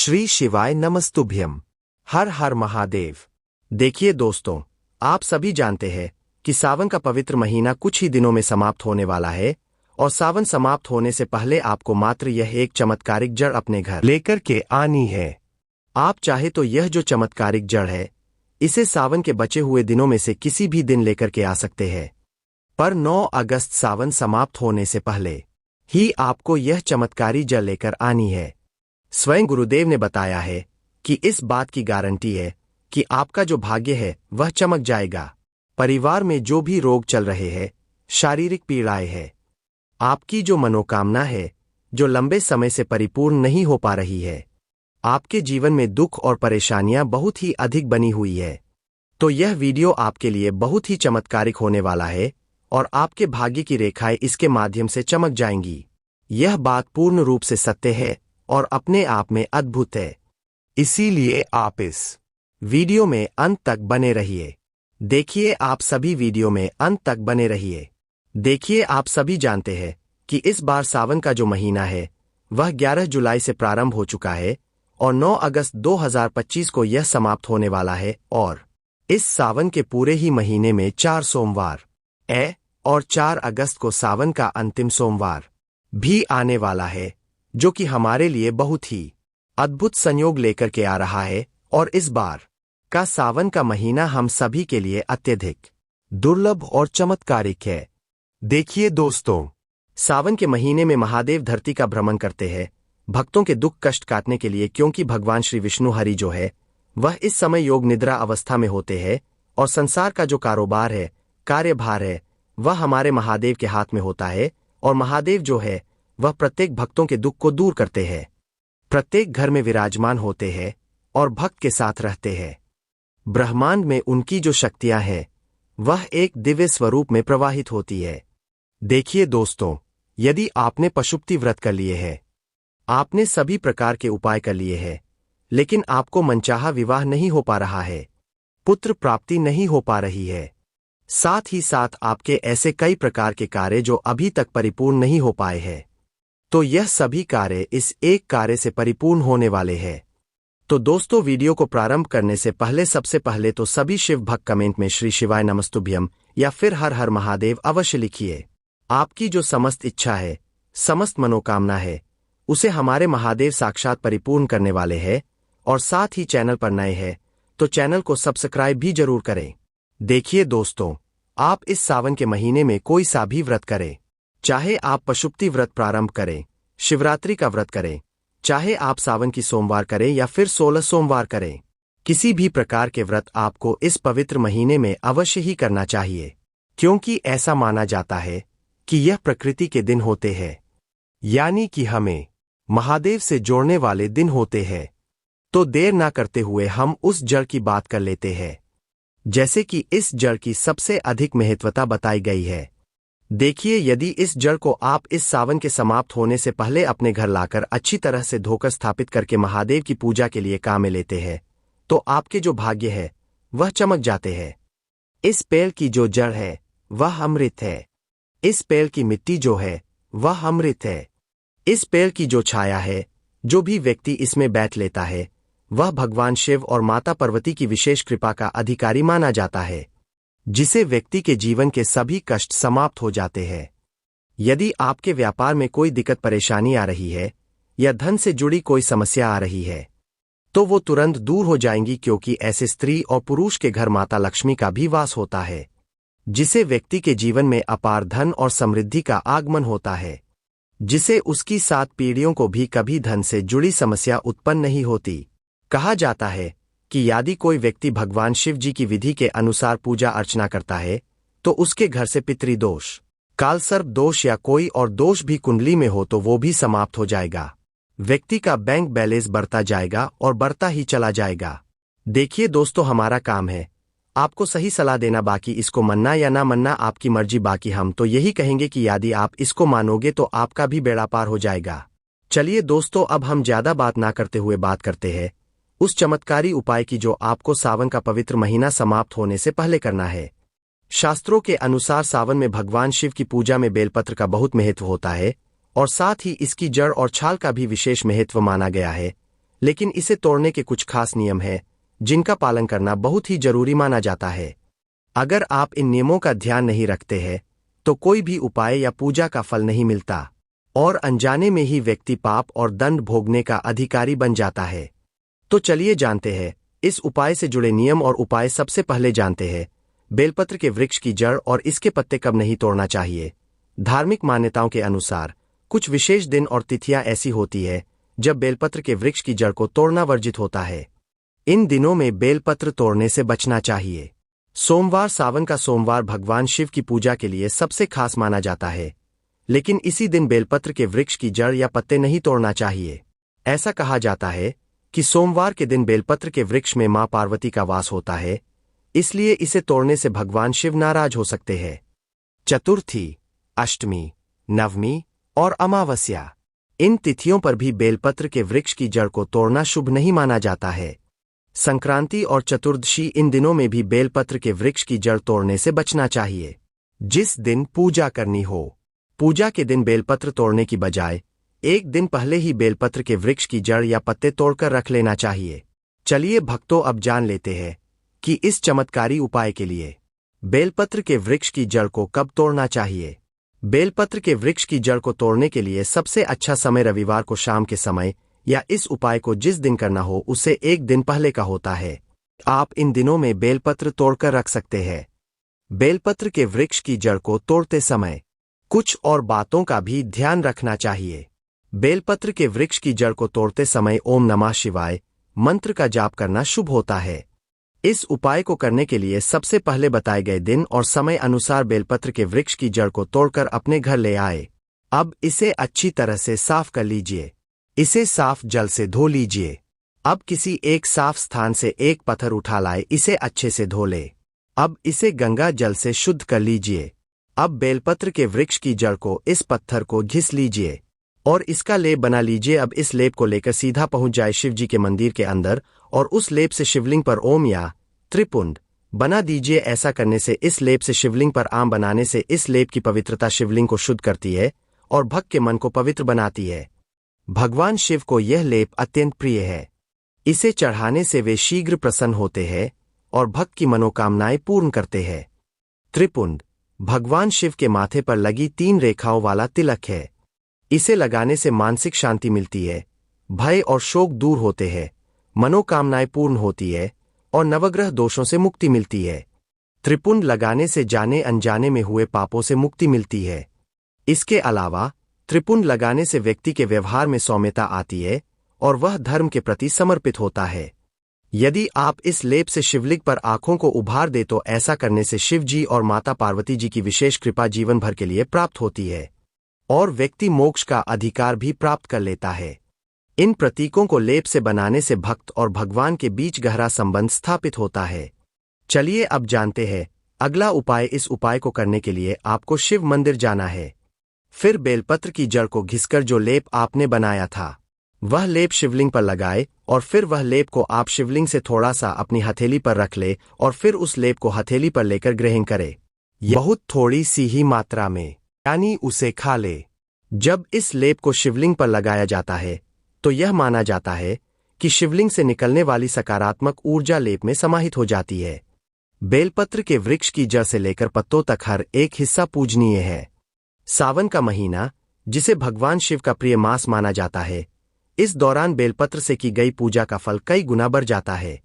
श्री शिवाय नमस्तुभ्यम। हर हर महादेव। देखिए दोस्तों, आप सभी जानते हैं कि सावन का पवित्र महीना कुछ ही दिनों में समाप्त होने वाला है और सावन समाप्त होने से पहले आपको मात्र यह एक चमत्कारिक जड़ अपने घर लेकर के आनी है। आप चाहे तो यह जो चमत्कारिक जड़ है इसे सावन के बचे हुए दिनों में से किसी भी दिन लेकर के आ सकते हैं, पर 9 अगस्त सावन समाप्त होने से पहले ही आपको यह चमत्कारी जड़ लेकर आनी है। स्वयं गुरुदेव ने बताया है कि इस बात की गारंटी है कि आपका जो भाग्य है वह चमक जाएगा। परिवार में जो भी रोग चल रहे हैं, शारीरिक पीड़ाएं है, आपकी जो मनोकामना है जो लंबे समय से परिपूर्ण नहीं हो पा रही है, आपके जीवन में दुख और परेशानियां बहुत ही अधिक बनी हुई है, तो यह वीडियो आपके लिए बहुत ही चमत्कारिक होने वाला है और आपके भाग्य की रेखाएं इसके माध्यम से चमक जाएंगी। यह बात पूर्ण रूप से सत्य है और अपने आप में अद्भुत है, इसीलिए आप इस वीडियो में अंत तक बने रहिए। देखिए, आप सभी वीडियो में अंत तक बने रहिए। देखिए, आप सभी जानते हैं कि इस बार सावन का जो महीना है वह 11 जुलाई से प्रारंभ हो चुका है और 9 अगस्त 2025 को यह समाप्त होने वाला है और इस सावन के पूरे ही महीने में 4 सोमवार और 4 अगस्त को सावन का अंतिम सोमवार भी आने वाला है, जो कि हमारे लिए बहुत ही अद्भुत संयोग लेकर के आ रहा है। और इस बार का सावन का महीना हम सभी के लिए अत्यधिक दुर्लभ और चमत्कारिक है। देखिए दोस्तों, सावन के महीने में महादेव धरती का भ्रमण करते हैं भक्तों के दुख कष्ट काटने के लिए, क्योंकि भगवान श्री विष्णु हरि जो है वह इस समय योग निद्रा अवस्था में होते हैं और संसार का जो कारोबार है, कार्यभार है, वह हमारे महादेव के हाथ में होता है और महादेव जो है वह प्रत्येक भक्तों के दुख को दूर करते हैं, प्रत्येक घर में विराजमान होते हैं और भक्त के साथ रहते हैं। ब्रह्मांड में उनकी जो शक्तियां हैं वह एक दिव्य स्वरूप में प्रवाहित होती है। देखिए दोस्तों, यदि आपने पशुपति व्रत कर लिए है, आपने सभी प्रकार के उपाय कर लिए हैं, लेकिन आपको मनचाहा विवाह नहीं हो पा रहा है, पुत्र प्राप्ति नहीं हो पा रही है, साथ ही साथ आपके ऐसे कई प्रकार के कार्य जो अभी तक परिपूर्ण नहीं हो पाए हैं, तो यह सभी कार्य इस एक कार्य से परिपूर्ण होने वाले हैं। तो दोस्तों, वीडियो को प्रारंभ करने से पहले सबसे पहले तो सभी शिव भक्त कमेंट में श्री शिवाय नमस्तुभ्यम या फिर हर हर महादेव अवश्य लिखिए। आपकी जो समस्त इच्छा है, समस्त मनोकामना है, उसे हमारे महादेव साक्षात परिपूर्ण करने वाले हैं। और साथ ही चैनल पर नए हैं तो चैनल को सब्सक्राइब भी जरूर करें। देखिए दोस्तों, आप इस सावन के महीने में कोई सा भी व्रत करें, चाहे आप पशुपति व्रत प्रारंभ करें, शिवरात्रि का व्रत करें, चाहे आप सावन की सोमवार करें या फिर 16 सोमवार करें, किसी भी प्रकार के व्रत आपको इस पवित्र महीने में अवश्य ही करना चाहिए, क्योंकि ऐसा माना जाता है कि यह प्रकृति के दिन होते हैं, यानी कि हमें महादेव से जोड़ने वाले दिन होते हैं। तो देर ना करते हुए हम उस जड़ की बात कर लेते हैं, जैसे कि इस जड़ की सबसे अधिक महत्वता बताई गई है। देखिए, यदि इस जड़ को आप इस सावन के समाप्त होने से पहले अपने घर लाकर अच्छी तरह से धोकर स्थापित करके महादेव की पूजा के लिए काम में लेते हैं, तो आपके जो भाग्य है वह चमक जाते हैं। इस पेड़ की जो जड़ है वह अमृत है, इस पेड़ की मिट्टी जो है वह अमृत है, इस पेड़ की जो छाया है, जो भी व्यक्ति इसमें बैठ लेता है वह भगवान शिव और माता पार्वती की विशेष कृपा का अधिकारी माना जाता है, जिसे व्यक्ति के जीवन के सभी कष्ट समाप्त हो जाते हैं। यदि आपके व्यापार में कोई दिक्कत परेशानी आ रही है या धन से जुड़ी कोई समस्या आ रही है, तो वो तुरंत दूर हो जाएंगी, क्योंकि ऐसे स्त्री और पुरुष के घर माता लक्ष्मी का भी वास होता है, जिसे व्यक्ति के जीवन में अपार धन और समृद्धि का आगमन होता है, जिसे उसकी 7 पीढ़ियों को भी कभी धन से जुड़ी समस्या उत्पन्न नहीं होती। कहा जाता है कि यदि कोई व्यक्ति भगवान शिव जी की विधि के अनुसार पूजा अर्चना करता है तो उसके घर से पितृदोष, कालसर्प दोष या कोई और दोष भी कुंडली में हो तो वो भी समाप्त हो जाएगा। व्यक्ति का बैंक बैलेंस बढ़ता जाएगा और बढ़ता ही चला जाएगा। देखिए दोस्तों, हमारा काम है आपको सही सलाह देना, बाकी इसको मानना या ना मानना आपकी मर्जी। बाकी हम तो यही कहेंगे कि यदि आप इसको मानोगे तो आपका भी बेड़ा पार हो जाएगा। चलिए दोस्तों, अब हम ज्यादा बात ना करते हुए बात करते हैं उस चमत्कारी उपाय की जो आपको सावन का पवित्र महीना समाप्त होने से पहले करना है। शास्त्रों के अनुसार सावन में भगवान शिव की पूजा में बेलपत्र का बहुत महत्व होता है और साथ ही इसकी जड़ और छाल का भी विशेष महत्व माना गया है। लेकिन इसे तोड़ने के कुछ खास नियम हैं जिनका पालन करना बहुत ही जरूरी माना जाता है। अगर आप इन नियमों का ध्यान नहीं रखते हैं तो कोई भी उपाय या पूजा का फल नहीं मिलता और अनजाने में ही व्यक्ति पाप और दंड भोगने का अधिकारी बन जाता है। तो चलिए जानते हैं इस उपाय से जुड़े नियम और उपाय। सबसे पहले जानते हैं बेलपत्र के वृक्ष की जड़ और इसके पत्ते कब नहीं तोड़ना चाहिए। धार्मिक मान्यताओं के अनुसार कुछ विशेष दिन और तिथियां ऐसी होती है जब बेलपत्र के वृक्ष की जड़ को तोड़ना वर्जित होता है। इन दिनों में बेलपत्र तोड़ने से बचना चाहिए। सोमवार, सावन का सोमवार भगवान शिव की पूजा के लिए सबसे खास माना जाता है, लेकिन इसी दिन बेलपत्र के वृक्ष की जड़ या पत्ते नहीं तोड़ना चाहिए। ऐसा कहा जाता है कि सोमवार के दिन बेलपत्र के वृक्ष में मां पार्वती का वास होता है, इसलिए इसे तोड़ने से भगवान शिव नाराज हो सकते हैं। चतुर्थी, अष्टमी, नवमी और अमावस्या, इन तिथियों पर भी बेलपत्र के वृक्ष की जड़ को तोड़ना शुभ नहीं माना जाता है। संक्रांति और चतुर्दशी, इन दिनों में भी बेलपत्र के वृक्ष की जड़ तोड़ने से बचना चाहिए। जिस दिन पूजा करनी हो, पूजा के दिन बेलपत्र तोड़ने की बजाय एक दिन पहले ही बेलपत्र के वृक्ष की जड़ या पत्ते तोड़कर रख लेना चाहिए। चलिए भक्तों, अब जान लेते हैं कि इस चमत्कारी उपाय के लिए बेलपत्र के वृक्ष की जड़ को कब तोड़ना चाहिए। बेलपत्र के वृक्ष की जड़ को तोड़ने के लिए सबसे अच्छा समय रविवार को शाम के समय या इस उपाय को जिस दिन करना हो उससे एक दिन पहले का होता है। आप इन दिनों में बेलपत्र तोड़कर रख सकते हैं। बेलपत्र के वृक्ष की जड़ को तोड़ते समय कुछ और बातों का भी ध्यान रखना चाहिए। बेलपत्र के वृक्ष की जड़ को तोड़ते समय ओम नमः शिवाय मंत्र का जाप करना शुभ होता है। इस उपाय को करने के लिए सबसे पहले बताए गए दिन और समय अनुसार बेलपत्र के वृक्ष की जड़ को तोड़कर अपने घर ले आए। अब इसे अच्छी तरह से साफ कर लीजिए। इसे साफ जल से धो लीजिए। अब किसी एक साफ स्थान से एक पत्थर उठा लाए, इसे अच्छे से धो ले। अब इसे गंगा जल से शुद्ध कर लीजिए। अब बेलपत्र के वृक्ष की जड़ को इस पत्थर को घिस लीजिए और इसका लेप बना लीजिए। अब इस लेप को लेकर सीधा पहुंच जाए शिव जी के मंदिर के अंदर और उस लेप से शिवलिंग पर ओम या त्रिपुंड बना दीजिए। ऐसा करने से, इस लेप से शिवलिंग पर आम बनाने से इस लेप की पवित्रता शिवलिंग को शुद्ध करती है और भक्त के मन को पवित्र बनाती है। भगवान शिव को यह लेप अत्यंत प्रिय है। इसे चढ़ाने से वे शीघ्र प्रसन्न होते हैं और भक्त की मनोकामनाएं पूर्ण करते हैं। त्रिपुंड भगवान शिव के माथे पर लगी 3 रेखाओं वाला तिलक है। इसे लगाने से मानसिक शांति मिलती है, भय और शोक दूर होते हैं, मनोकामनाएं पूर्ण होती है और नवग्रह दोषों से मुक्ति मिलती है। त्रिपुंड लगाने से जाने अनजाने में हुए पापों से मुक्ति मिलती है। इसके अलावा त्रिपुंड लगाने से व्यक्ति के व्यवहार में सौम्यता आती है और वह धर्म के प्रति समर्पित होता है। यदि आप इस लेप से शिवलिंग पर आंखों को उभार दे तो ऐसा करने से शिव जी और माता पार्वती जी की विशेष कृपा जीवन भर के लिए प्राप्त होती है और व्यक्ति मोक्ष का अधिकार भी प्राप्त कर लेता है। इन प्रतीकों को लेप से बनाने से भक्त और भगवान के बीच गहरा संबंध स्थापित होता है। चलिए अब जानते हैं अगला उपाय। इस उपाय को करने के लिए आपको शिव मंदिर जाना है। फिर बेलपत्र की जड़ को घिसकर जो लेप आपने बनाया था वह लेप शिवलिंग पर लगाए और फिर वह लेप को आप शिवलिंग से थोड़ा सा अपनी हथेली पर रख ले और फिर उस लेप को हथेली पर लेकर ग्रहण करे, बहुत थोड़ी सी ही मात्रा में, यानी उसे खा ले। जब इस लेप को शिवलिंग पर लगाया जाता है तो यह माना जाता है कि शिवलिंग से निकलने वाली सकारात्मक ऊर्जा लेप में समाहित हो जाती है। बेलपत्र के वृक्ष की जड़ से लेकर पत्तों तक हर एक हिस्सा पूजनीय है। सावन का महीना, जिसे भगवान शिव का प्रिय मास माना जाता है, इस दौरान बेलपत्र से की गई पूजा का फल कई गुना बढ़ जाता है।